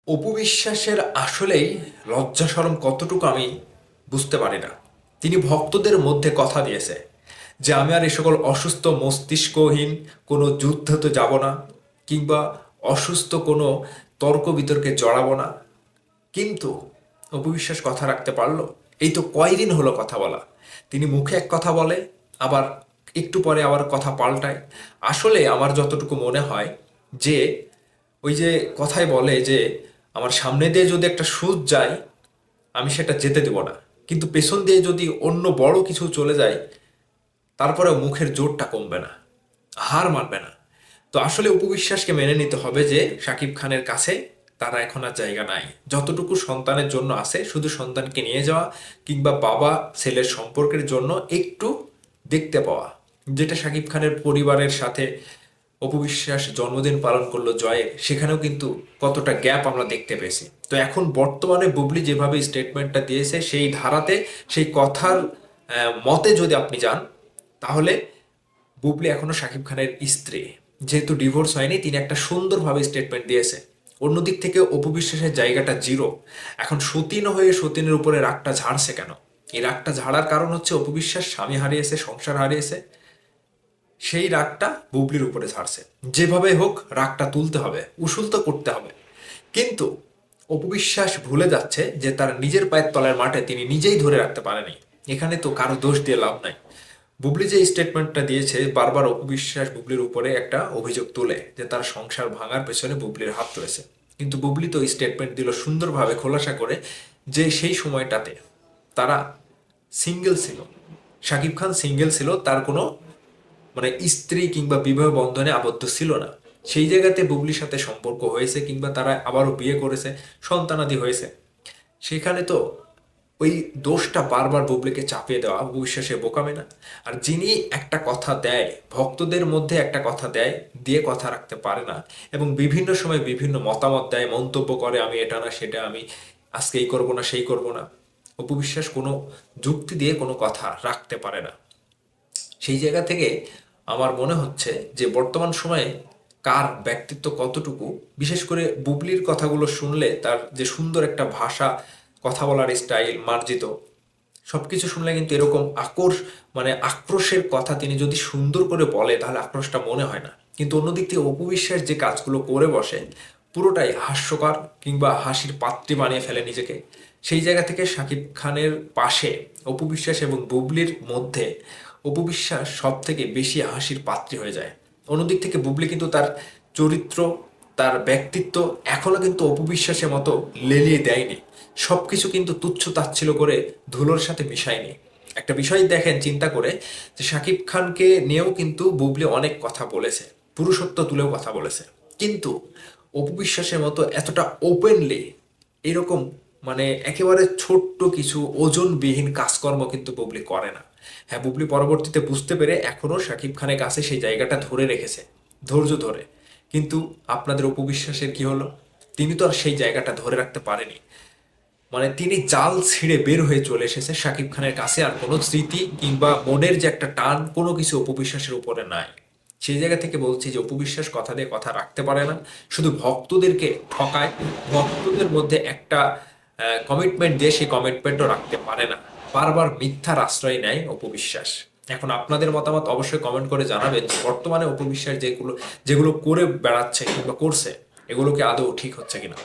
অপু বিশ্বাসের আসলেই লজ্জা শরম কতটুকু আমি বুঝতে পারি না। তিনি ভক্তদের মধ্যে কথা দিয়েছে যে আমি আর এ সকল অসুস্থ মস্তিষ্কহীন কোনো যুদ্ধতে যাব না, কিংবা অসুস্থ কোনো তর্ক বিতর্কে জড়াবো না। কিন্তু অপু বিশ্বাস কথা রাখতে পারলো? এই তো কয়দিন হলো কথা বলা। তিনি মুখে এক কথা বলে, আবার একটু পরে আবার কথা পাল্টায়। আসলে আমার যতটুকু মনে হয় যে ওই যে কথায় বলে যে আমার সামনে দিয়ে যদি একটা সুচ যায় আমি সেটা যেতে দেব না, কিন্তু পেছন দিয়ে যদি অন্য বড় কিছু চলে যায় তারপরেও মুখের জোরটা কমবে না, হার মানবে না। তো আসলে উপবিশ্বাসকে মেনে নিতে হবে যে শাকিব খানের কাছে তারা এখন আর জায়গা নাই। যতটুকু সন্তানের জন্য আছে শুধু সন্তানকে নিয়ে যাওয়া, কিংবা বাবা ছেলের সম্পর্কের জন্য একটু দেখতে পাওয়া, যেটা শাকিব খানের পরিবারের সাথে অপবিশ্বাস জন্মদিন পালন করলো জয়ের, সেখানেও কিন্তু কতটা গ্যাপ আমরা দেখতে পেয়েছি। তো এখন বর্তমানে বুবলি যেভাবে স্টেটমেন্টটা দিয়েছে সেই ধারাতে, সেই কথার মতে যদি আপনি যান, তাহলে বুবলি এখনো শাকিব খানের স্ত্রী। যেহেতু ডিভোর্স হয়নি, তিনি একটা সুন্দরভাবে স্টেটমেন্ট দিয়েছে। অন্যদিক থেকে অপু বিশ্বাসের জায়গাটা জিরো। এখন সতীন হয়ে সতীনের উপরে রাগটা ঝাড়ছে কেন? এই রাগটা ঝাড়ার কারণ হচ্ছে অপু বিশ্বাস স্বামী হারিয়েছে, সংসার হারিয়েছে, সেই রাগটা বুবলির উপরে ঝাড়ছে। যেভাবে হোক রাগটা তুলতে হবে, উসুল তো করতে হবে। কিন্তু অপবিশ্বাস ভুলে যাচ্ছে যে তার নিজের পায়ের তলার মাঠে তিনি নিজেই ধরে রাখতে পারেনি। এখানে তো কারো দোষ দিয়ে লাভ নাই। বুবলি যে স্টেটমেন্টটা দিয়েছে, বারবার অপবিশ্বাস বুবলির উপরে একটা অভিযোগ তোলে যে তার সংসার ভাঙার পেছনে বুবলির হাত রয়েছে। কিন্তু বুবলি তো স্টেটমেন্ট দিল সুন্দরভাবে খোলাসা করে যে সেই সময়টাতে তারা সিঙ্গেল ছিল, শাকিব খান সিঙ্গেল ছিল, তার কোনো স্ত্রী কিংবা বিবাহ বন্ধনে আবদ্ধ ছিল না। সেই জায়গাতে বুবলির সাথে সম্পর্ক হয়েছে, কিংবা তারা আবারও বিয়ে করেছে, সন্তানাদি হয়েছে। সেখানে তো ওই দোষটা বারবার বুবলিকে চাপিয়ে দেওয়া বিশ্বাসে বোকামে না? আর যিনি একটা কথা দেয়, ভক্তদের মধ্যে একটা কথা দেয়, দিয়ে কথা রাখতে পারে না, এবং বিভিন্ন সময় বিভিন্ন মতামত দেয়, মন্তব্য করে, আমি এটা না সেটা, আমি আজকে এই করবো না সেই করবো না, অপবিশ্বাস কোনো যুক্তি দিয়ে কোনো কথা রাখতে পারে না। সেই জায়গা থেকে আমার মনে হচ্ছে যে বর্তমান সময়ে কার ব্যক্তিত্ব কতটুকু, বিশেষ করে বুবলির কথাগুলো শুনলে, তার যে সুন্দর একটা ভাষা, কথা বলার স্টাইল মার্জিত, সবকিছু শুনলে কিন্তু এরকম আক্রোশের কথা তিনি যদি সুন্দর করে বলে তাহলে আক্রোশটা মনে হয় না। কিন্তু অন্যদিক থেকে অপবিশ্বাস যে কাজগুলো করে বসে, পুরোটাই হাস্যকর, কিংবা হাসির পাত্রী বানিয়ে ফেলে নিজেকে। সেই জায়গা থেকে শাকিব খানের পাশে অপবিশ্বাস এবং বুবলির মধ্যে অপবিশ্বাস সব থেকে বেশি হাসির পাত্রী হয়ে যায়। অন্যদিক থেকে বুবলি কিন্তু তার চরিত্র, তার ব্যক্তিত্ব এখনো কিন্তু অপবিশ্বাসের মতো লেলিয়ে দেয়নি। সবকিছু কিন্তু তুচ্ছ তাচ্ছিল্য করে ধুলোর সাথে মিশায়নি। একটা বিষয় দেখেন চিন্তা করে, যে শাকিব খানকে নিয়েও কিন্তু বুবলি অনেক কথা বলেছে, পুরুষত্ব তুলেও কথা বলেছে। কিন্তু অপবিশ্বাসের মতো এতটা ওপেনলি এরকম একেবারে ছোট্ট কিছু ওজনবিহীন কাজকর্ম কিন্তু বুবলি করে না। হ্যাঁ, বুবলি পরবর্তীতে বুঝতে পেরে এখনো শাকিব খানের কাছে সেই জায়গাটা ধরে রেখেছে, ধৈর্য ধরে। কিন্তু আপনাদের অপবিশ্বাসের কি হলো? তিনি তো আর সেই জায়গাটা ধরে রাখতে পারেনি। তিনি জাল ছিঁড়ে বের হয়ে চলে এসেছে শাকিব খানের কাছে, আর কোনো স্মৃতি কিংবা মনের যে একটা টান, কোনো কিছু অপবিশ্বাসের উপরে নাই। সেই জায়গা থেকে বলছি যে অপবিশ্বাস কথা দিয়ে কথা রাখতে পারে না, শুধু ভক্তদেরকে ঠকায়। ভক্তদের মধ্যে একটা কমিটমেন্ট দিয়ে সেই কমিটমেন্টও রাখতে পারে না, বারবার মিথ্যার আশ্রয় নেয় অপবিশ্বাস। এখন আপনাদের মতামত অবশ্যই কমেন্ট করে জানাবেন যে বর্তমানে অপবিশ্বাস যেগুলো যেগুলো করে বেড়াচ্ছে কিংবা করছে, এগুলোকে আদৌ ঠিক হচ্ছে কিনা।